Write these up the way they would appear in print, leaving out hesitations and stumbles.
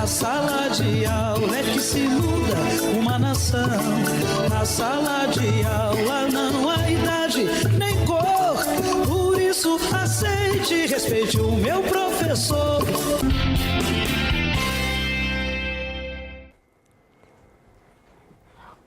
Na sala de aula é que se muda uma nação. Na sala de aula não há idade nem cor. Por isso aceite e respeite o meu professor.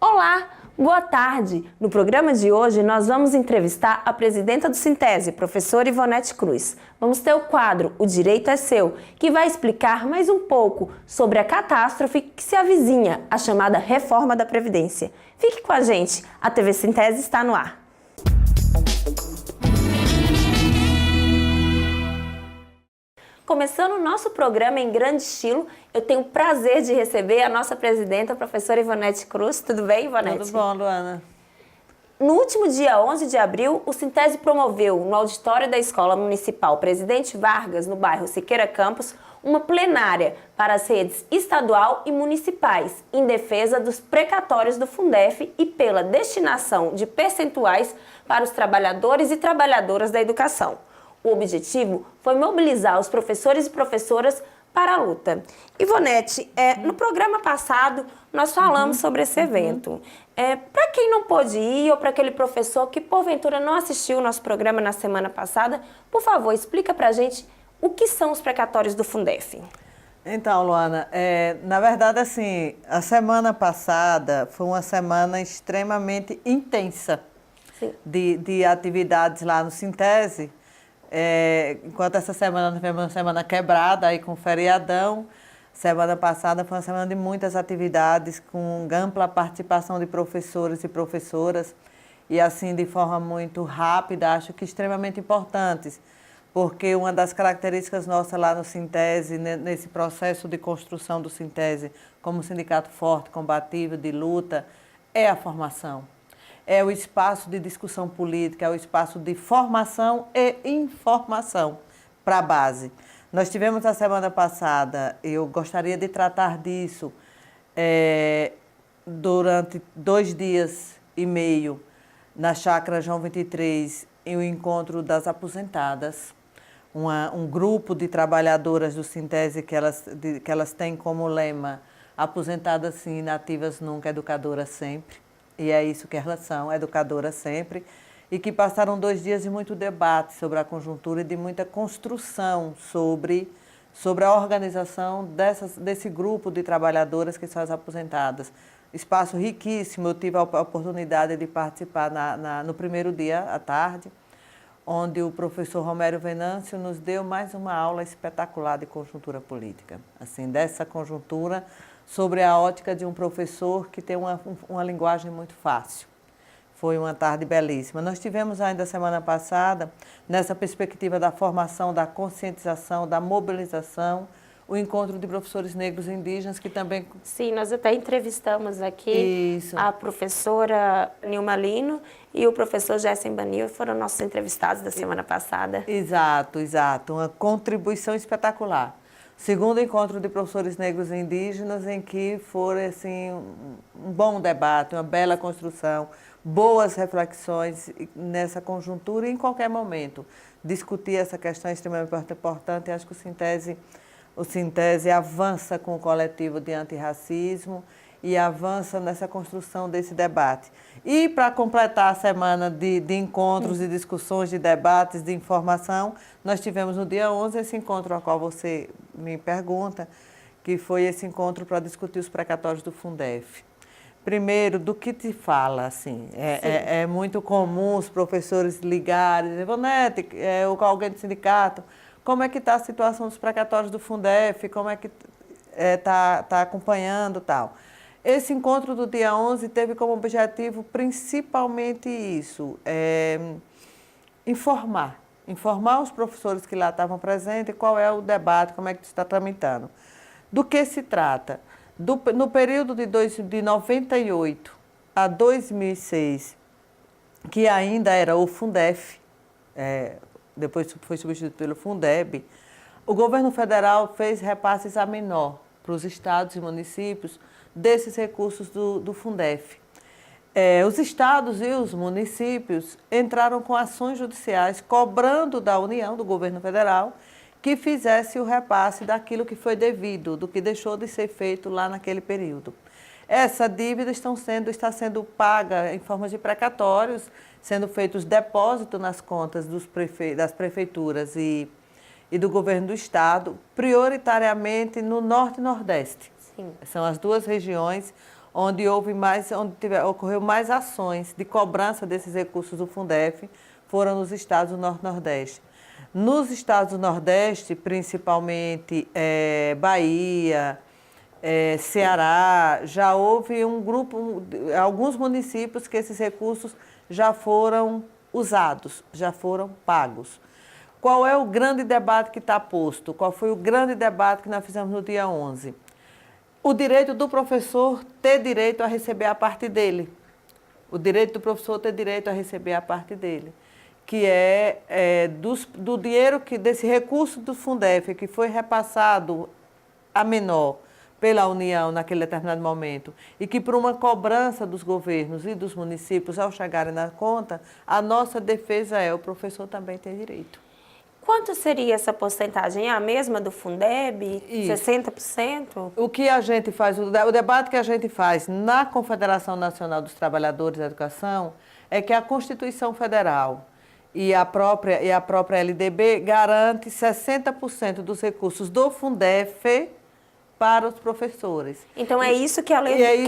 Olá, boa tarde. No programa de hoje nós vamos entrevistar a presidenta do Sintese, professora Ivonete Cruz. Vamos ter o quadro O Direito é Seu, que vai explicar mais um pouco sobre a catástrofe que se avizinha, a chamada reforma da Previdência. Fique com a gente, a TV Sintese está no ar. Começando o nosso programa em grande estilo, eu tenho o prazer de receber a nossa presidenta, a professora Ivonete Cruz. Tudo bem, Ivonete? Tudo bom, Luana. No último dia 11 de abril, o Sintese promoveu, no auditório da Escola Municipal Presidente Vargas, no bairro Siqueira Campos, uma plenária para as redes estadual e municipais, em defesa dos precatórios do Fundef e pela destinação de percentuais para os trabalhadores e trabalhadoras da educação. O objetivo foi mobilizar os professores e professoras para a luta. Ivonete, no programa passado nós falamos sobre esse evento. Para quem não pôde ir ou para aquele professor que porventura não assistiu o nosso programa na semana passada, por favor, explica para a gente o que são os precatórios do Fundef. Então, Luana, na verdade, assim, a semana passada foi uma semana extremamente intensa de atividades lá no Sintese. Enquanto essa semana nós tivemos uma semana quebrada aí com o feriadão, semana passada foi uma semana de muitas atividades com ampla participação de professores e professoras e assim de forma muito rápida, acho que extremamente importantes, porque uma das características nossas lá no Sintese, nesse processo de construção do Sintese como sindicato forte, combativo, de luta, é a formação. É o espaço de discussão política, é o espaço de formação e informação para a base. Nós tivemos a semana passada, eu gostaria de tratar disso durante 2 dias e meio, na Chácara João 23, em o encontro das aposentadas, um grupo de trabalhadoras do Sintese que elas têm como lema aposentadas sim, inativas nunca, educadoras sempre. E é isso que elas são, educadoras sempre, e que passaram 2 dias de muito debate sobre a conjuntura e de muita construção sobre a organização desse grupo de trabalhadoras que são as aposentadas. Espaço riquíssimo, eu tive a oportunidade de participar no primeiro dia, à tarde, onde o professor Romero Venâncio nos deu mais uma aula espetacular de conjuntura política, assim, dessa conjuntura, sobre a ótica de um professor que tem uma linguagem muito fácil. Foi uma tarde belíssima. Nós tivemos ainda semana passada, nessa perspectiva da formação, da conscientização, da mobilização, o encontro de professores negros e indígenas que também... Sim, nós até entrevistamos aqui a professora Nilma Lino e o professor Jessen Banil, foram nossos entrevistados da semana passada. Exato, uma contribuição espetacular. Segundo encontro de professores negros e indígenas, em que foi assim, um bom debate, uma bela construção, boas reflexões nessa conjuntura e em qualquer momento. Discutir essa questão é extremamente importante e acho que o Sintese avança com o coletivo de antirracismo e avança nessa construção desse debate. E para completar a semana de encontros, de discussões, de debates, de informação, nós tivemos no dia 11 esse encontro ao qual você me pergunta, que foi esse encontro para discutir os precatórios do Fundef. Primeiro, do que te fala, assim, é muito comum os professores ligarem, dizer, Ivonete, ou alguém do sindicato, como é que está a situação dos precatórios do Fundef, como é que está acompanhando e tal. Esse encontro do dia 11 teve como objetivo principalmente isso, informar os professores que lá estavam presentes qual é o debate, como é que está tramitando. Do que se trata? No período de 98 a 2006, que ainda era o Fundef, depois foi substituído pelo Fundeb, o governo federal fez repasses a menor para os estados e municípios desses recursos do Fundef. Os estados e os municípios entraram com ações judiciais cobrando da União, do governo federal, que fizesse o repasse daquilo que foi devido, do que deixou de ser feito lá naquele período. Essa dívida está sendo paga em forma de precatórios, sendo feitos depósitos nas contas das prefeituras e do governo do estado, prioritariamente no Norte e Nordeste. Sim. São as duas regiões onde ocorreu mais ações de cobrança desses recursos do Fundef, foram nos estados do Norte e Nordeste. Nos estados do Nordeste, principalmente Bahia, Ceará, já houve alguns municípios que esses recursos já foram usados, já foram pagos. Qual é o grande debate que está posto? Qual foi o grande debate que nós fizemos no dia 11? O direito do professor ter direito a receber a parte dele. O direito do professor ter direito a receber a parte dele, que do dinheiro, desse recurso do Fundef, que foi repassado a menor pela União naquele determinado momento, e que por uma cobrança dos governos e dos municípios, ao chegarem na conta, a nossa defesa o professor também tem direito. Quanto seria essa porcentagem? É a mesma do Fundeb? Isso. 60%? O que a gente faz, o debate que a gente faz na Confederação Nacional dos Trabalhadores da Educação é que a Constituição Federal e a própria LDB garante 60% dos recursos do Fundef para os professores. Então é isso que a lei, diz.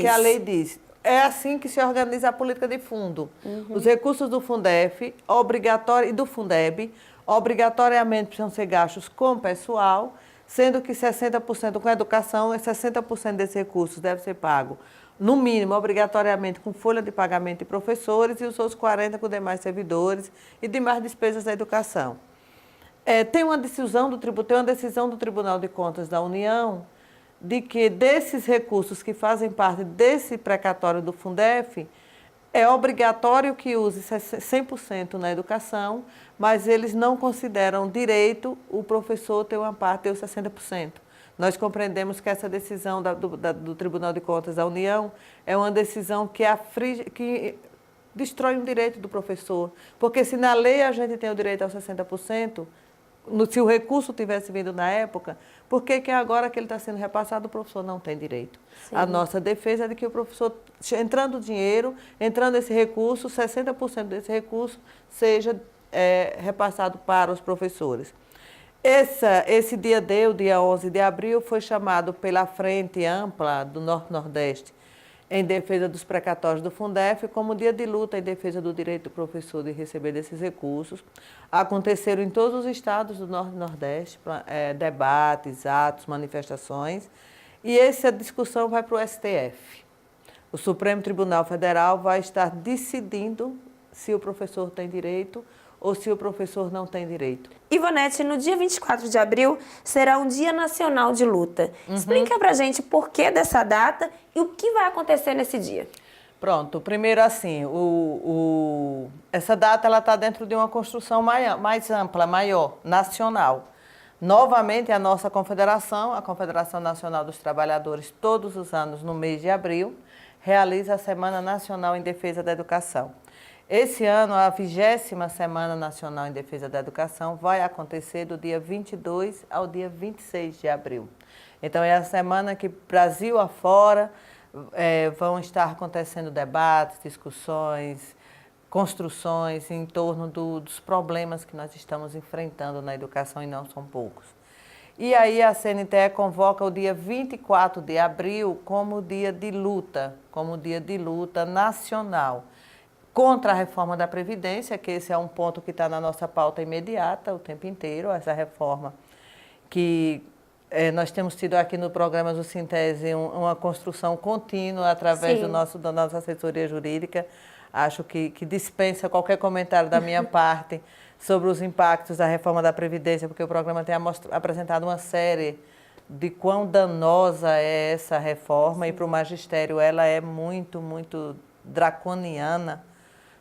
Que a lei diz. É assim que se organiza a política de fundo. Os recursos do Fundef e do Fundeb obrigatoriamente precisam ser gastos com pessoal, sendo que 60% com educação e 60% desses recursos deve ser pago, no mínimo, obrigatoriamente, com folha de pagamento de professores e os outros 40% com demais servidores e demais despesas da educação. Tem uma decisão do Tribunal de Contas da União de que desses recursos que fazem parte desse precatório do Fundef, é obrigatório que use 100% na educação, mas eles não consideram direito o professor ter uma parte, ter os 60%. Nós compreendemos que essa decisão do Tribunal de Contas da União é uma decisão que destrói um direito do professor, porque se na lei a gente tem o direito aos 60%, se o recurso tivesse vindo na época, por que agora que ele está sendo repassado, o professor não tem direito? Sim. A nossa defesa é de que o professor, entrando dinheiro, entrando esse recurso, 60% desse recurso seja repassado para os professores. Esse dia o dia 11 de abril, foi chamado pela Frente Ampla do Norte-Nordeste em defesa dos precatórios do Fundef, como dia de luta em defesa do direito do professor de receber desses recursos. Aconteceram em todos os estados do Norte e Nordeste debates, atos, manifestações, e essa discussão vai para o STF. O Supremo Tribunal Federal vai estar decidindo se o professor tem direito ou se o professor não tem direito. Ivonete, no dia 24 de abril será um dia nacional de luta. Explica pra gente o porquê dessa data e o que vai acontecer nesse dia. Pronto, primeiro assim, essa data está dentro de uma construção mais ampla, maior, nacional. Novamente, a nossa confederação, a Confederação Nacional dos Trabalhadores, todos os anos, no mês de abril, realiza a Semana Nacional em Defesa da Educação. Esse ano, a 20ª Semana Nacional em Defesa da Educação vai acontecer do dia 22 ao dia 26 de abril. Então, é a semana que Brasil afora vão estar acontecendo debates, discussões, construções em torno dos problemas que nós estamos enfrentando na educação, e não são poucos. E aí a CNTE convoca o dia 24 de abril como dia de luta nacional contra a reforma da Previdência, que esse é um ponto que está na nossa pauta imediata o tempo inteiro, essa reforma que nós temos tido aqui no programa do Sintese uma construção contínua através da nossa assessoria jurídica. Acho que dispensa qualquer comentário da minha parte sobre os impactos da reforma da Previdência, porque o programa tem apresentado uma série de quão danosa é essa reforma, e para o magistério ela é muito, muito draconiana,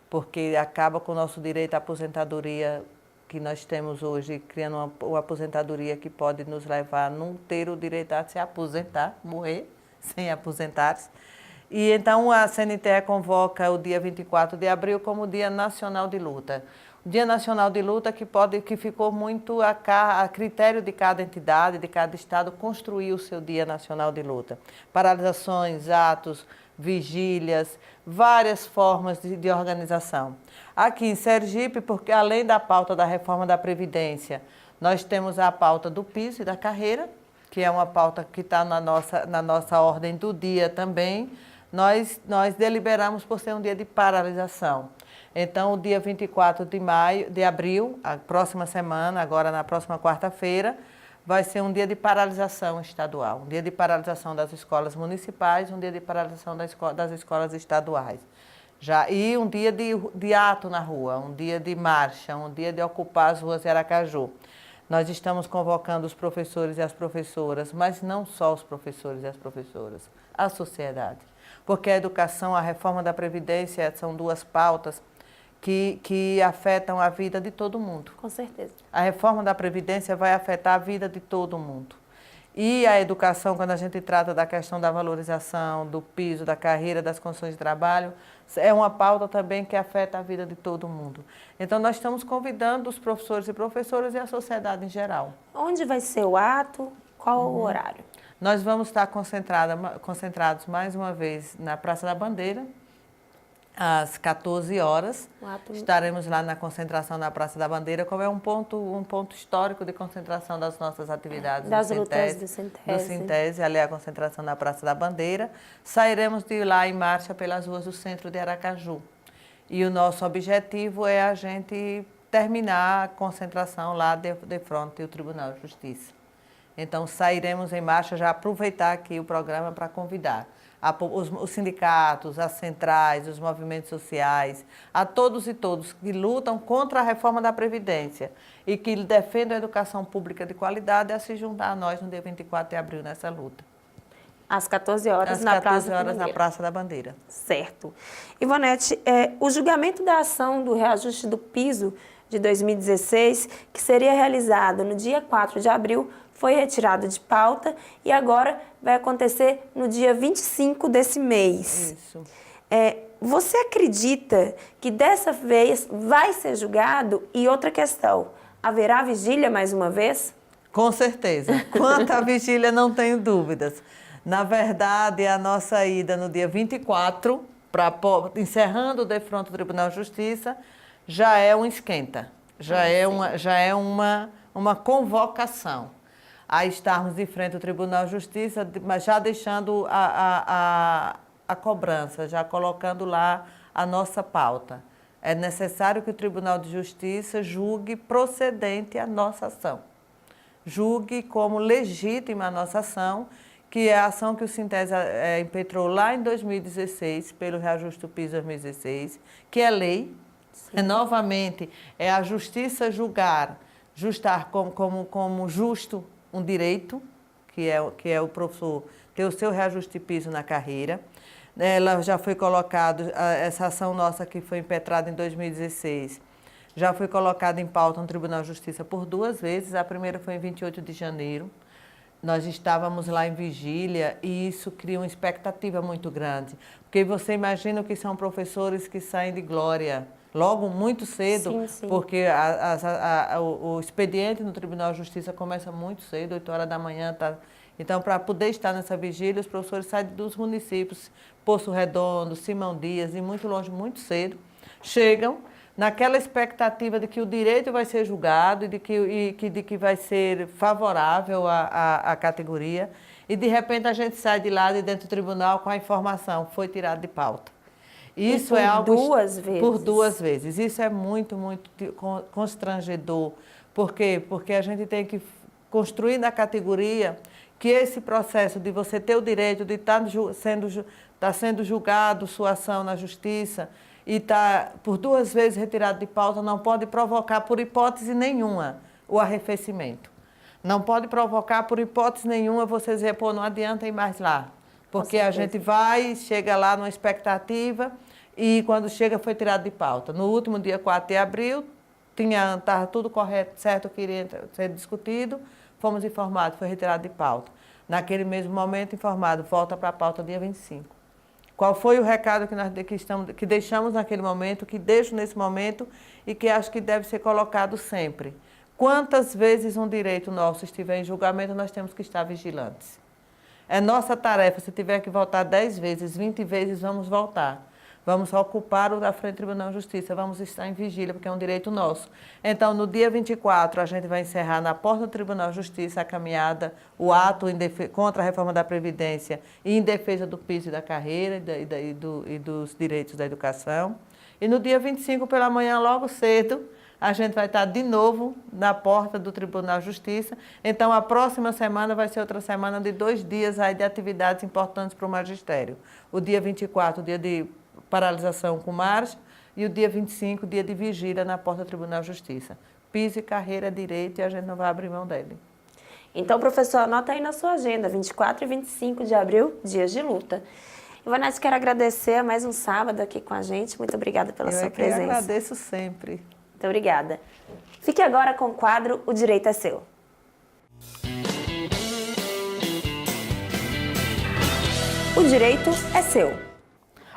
porque acaba com o nosso direito à aposentadoria que nós temos hoje, criando uma aposentadoria que pode nos levar a não ter o direito a se aposentar, morrer sem aposentar-se. E então a CNTE convoca o dia 24 de abril como Dia Nacional de Luta. Dia Nacional de Luta que ficou muito a critério de cada entidade, de cada estado, construir o seu Dia Nacional de Luta. Paralisações, atos, vigílias, várias formas de organização. Aqui em Sergipe, porque além da pauta da reforma da Previdência, nós temos a pauta do piso e da carreira, que é uma pauta que está na nossa ordem do dia também. Nós deliberamos por ser um dia de paralisação. Então, o dia 24 de abril, a próxima semana, agora na próxima quarta-feira, vai ser um dia de paralisação estadual, um dia de paralisação das escolas municipais, um dia de paralisação das escolas estaduais. E um dia de ato na rua, um dia de marcha, um dia de ocupar as ruas de Aracaju. Nós estamos convocando os professores e as professoras, mas não só os professores e as professoras, a sociedade. Porque a educação, a reforma da Previdência são duas pautas que afetam a vida de todo mundo. Com certeza. A reforma da Previdência vai afetar a vida de todo mundo. E a educação, quando a gente trata da questão da valorização, do piso, da carreira, das condições de trabalho, é uma pauta também que afeta a vida de todo mundo. Então, nós estamos convidando os professores e professoras e a sociedade em geral. Onde vai ser o ato? Qual o horário? Nós vamos estar concentrados mais uma vez na Praça da Bandeira, às 14 horas. Estaremos lá na concentração na Praça da Bandeira, como é um ponto histórico de concentração das nossas atividades. Das lutas do Sintese, ali é a concentração na Praça da Bandeira. Sairemos de lá em marcha pelas ruas do centro de Aracaju. E o nosso objetivo é a gente terminar a concentração lá de frente ao Tribunal de Justiça. Então, sairemos em marcha, já aproveitar aqui o programa para convidar os sindicatos, as centrais, os movimentos sociais, a todos e todos que lutam contra a reforma da Previdência e que defendem a educação pública de qualidade a se juntar a nós no dia 24 de abril nessa luta. Às 14 horas, na Praça da Bandeira. Certo. Ivonete, o julgamento da ação do reajuste do piso de 2016, que seria realizado no dia 4 de abril, foi retirado de pauta e agora vai acontecer no dia 25 desse mês. Isso. Você acredita que dessa vez vai ser julgado? E outra questão, haverá vigília mais uma vez? Com certeza. Quanto à vigília, não tenho dúvidas. Na verdade, a nossa ida no dia 24, encerrando de frente ao Tribunal de Justiça, já é um esquenta, já é uma convocação a estarmos de frente ao Tribunal de Justiça, mas já deixando a cobrança, já colocando lá a nossa pauta. É necessário que o Tribunal de Justiça julgue procedente a nossa ação, julgue como legítima a nossa ação, que é a ação que o Sintese impetrou lá em 2016, pelo reajuste do piso 2016, que é lei. Novamente, é a Justiça justar como justo um direito, que é o professor ter o seu reajuste de piso na carreira. Ela já foi colocada, essa ação nossa que foi impetrada em 2016, já foi colocada em pauta no Tribunal de Justiça por 2 vezes. A primeira foi em 28 de janeiro. Nós estávamos lá em vigília e isso cria uma expectativa muito grande. Porque você imagina que são professores que saem de glória logo muito cedo, sim. Porque o expediente no Tribunal de Justiça começa muito cedo, 8 horas da manhã. Então, para poder estar nessa vigília, os professores saem dos municípios, Poço Redondo, Simão Dias, e muito longe, muito cedo, chegam naquela expectativa de que o direito vai ser julgado e de que vai ser favorável à categoria, e de repente a gente sai de lá de dentro do tribunal com a informação, foi tirado de pauta. Isso é algo... 2 vezes? Por 2 vezes. Isso é muito, muito constrangedor. Por quê? Porque a gente tem que construir na categoria que esse processo de você ter o direito de estar sendo julgado sua ação na justiça e estar por 2 vezes retirado de pauta não pode provocar, por hipótese nenhuma, o arrefecimento. Não pode provocar, por hipótese nenhuma, você dizer, pô, não adianta ir mais lá. Porque a gente chega lá numa expectativa e quando chega foi tirado de pauta. No último dia 4 de abril, estava tudo correto, certo, que iria ser discutido, fomos informados, foi retirado de pauta. Naquele mesmo momento, informado, volta para a pauta dia 25. Qual foi o recado que deixamos naquele momento, que deixo nesse momento e que acho que deve ser colocado sempre. Quantas vezes um direito nosso estiver em julgamento, nós temos que estar vigilantes. É nossa tarefa, se tiver que voltar 10 vezes, 20 vezes, vamos voltar. Vamos ocupar o da frente do Tribunal de Justiça, vamos estar em vigília, porque é um direito nosso. Então, no dia 24, a gente vai encerrar na porta do Tribunal de Justiça a caminhada, o ato contra a reforma da Previdência e em defesa do piso e da carreira e dos direitos da educação. E no dia 25, pela manhã, logo cedo, a gente vai estar de novo na porta do Tribunal de Justiça. Então, a próxima semana vai ser outra semana de 2 dias aí de atividades importantes para o magistério. O dia 24, o dia de paralisação com marcha, e o dia 25, dia de vigília na porta do Tribunal de Justiça. Piso e carreira, direito, e a gente não vai abrir mão dele. Então, professor, anota aí na sua agenda, 24 e 25 de abril, dias de luta. Ivonete, quero agradecer mais um sábado aqui com a gente. Muito obrigada pela sua presença. Eu agradeço sempre. Muito obrigada. Fique agora com o quadro O Direito é Seu. O direito é seu.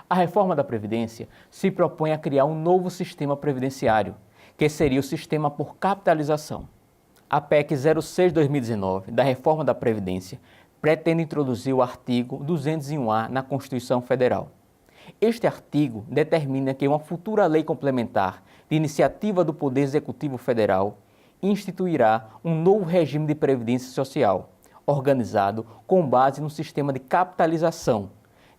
A reforma da Previdência se propõe a criar um novo sistema previdenciário, que seria o sistema por capitalização. A PEC 06/2019, da reforma da Previdência, pretende introduzir o artigo 201A na Constituição Federal. Este artigo determina que uma futura lei complementar de iniciativa do Poder Executivo Federal instituirá um novo regime de previdência social, organizado com base no sistema de capitalização,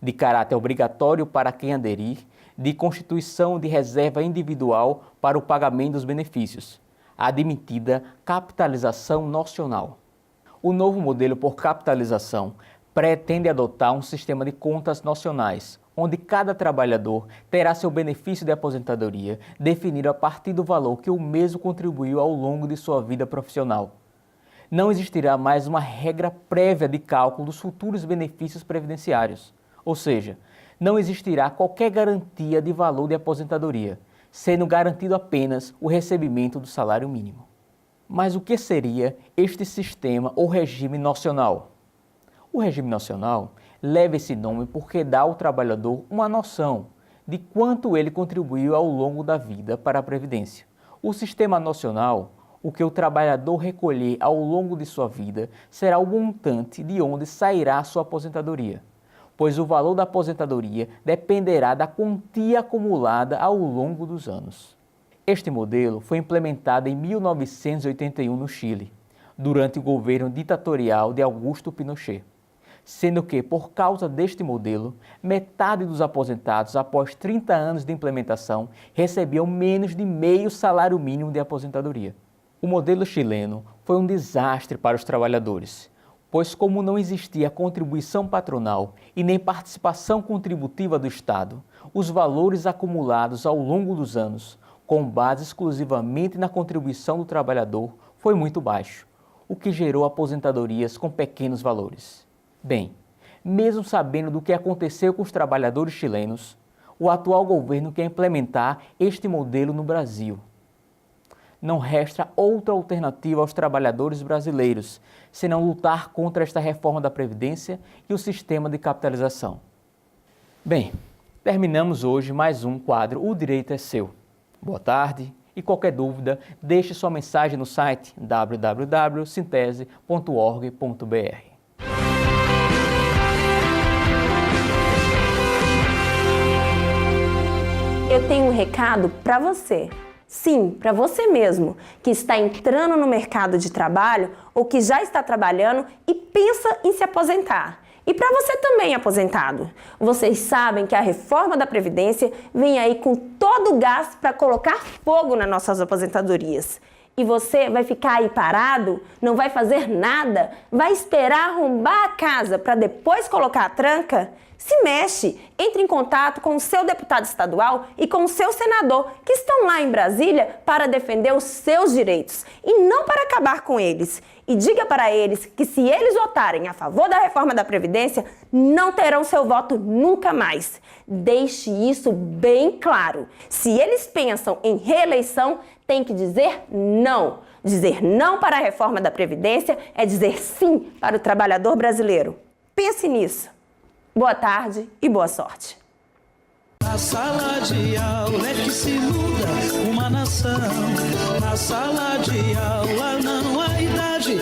de caráter obrigatório para quem aderir, de constituição de reserva individual para o pagamento dos benefícios, a admitida capitalização nocional. O novo modelo por capitalização pretende adotar um sistema de contas nocionais, onde cada trabalhador terá seu benefício de aposentadoria definido a partir do valor que o mesmo contribuiu ao longo de sua vida profissional. Não existirá mais uma regra prévia de cálculo dos futuros benefícios previdenciários. Ou seja, não existirá qualquer garantia de valor de aposentadoria, sendo garantido apenas o recebimento do salário mínimo. Mas o que seria este sistema ou regime nocional? O regime nocional leva esse nome porque dá ao trabalhador uma noção de quanto ele contribuiu ao longo da vida para a Previdência. O sistema nocional, o que o trabalhador recolher ao longo de sua vida, será o montante de onde sairá a sua aposentadoria, pois o valor da aposentadoria dependerá da quantia acumulada ao longo dos anos. Este modelo foi implementado em 1981 no Chile, durante o governo ditatorial de Augusto Pinochet, sendo que, por causa deste modelo, metade dos aposentados após 30 anos de implementação recebiam menos de meio salário mínimo de aposentadoria. O modelo chileno foi um desastre para os trabalhadores, pois como não existia contribuição patronal e nem participação contributiva do Estado, os valores acumulados ao longo dos anos, com base exclusivamente na contribuição do trabalhador, foi muito baixo, o que gerou aposentadorias com pequenos valores. Bem, mesmo sabendo do que aconteceu com os trabalhadores chilenos, o atual governo quer implementar este modelo no Brasil. Não resta outra alternativa aos trabalhadores brasileiros, senão lutar contra esta reforma da Previdência e o sistema de capitalização. Bem, terminamos hoje mais um quadro O Direito é Seu. Boa tarde e qualquer dúvida, deixe sua mensagem no site www.sintese.org.br. Eu tenho um recado para você. Sim, para você mesmo, que está entrando no mercado de trabalho ou que já está trabalhando e pensa em se aposentar. E para você também, aposentado. Vocês sabem que a reforma da Previdência vem aí com todo o gás para colocar fogo nas nossas aposentadorias. E você vai ficar aí parado, não vai fazer nada, vai esperar arrombar a casa para depois colocar a tranca? Se mexe, entre em contato com o seu deputado estadual e com o seu senador, que estão lá em Brasília para defender os seus direitos e não para acabar com eles. E diga para eles que se eles votarem a favor da reforma da Previdência, não terão seu voto nunca mais. Deixe isso bem claro. Se eles pensam em reeleição, tem que dizer não. Dizer não para a reforma da Previdência é dizer sim para o trabalhador brasileiro. Pense nisso. Boa tarde e boa sorte. Na sala de aula é que se muda uma nação. Na sala de aula não há idade.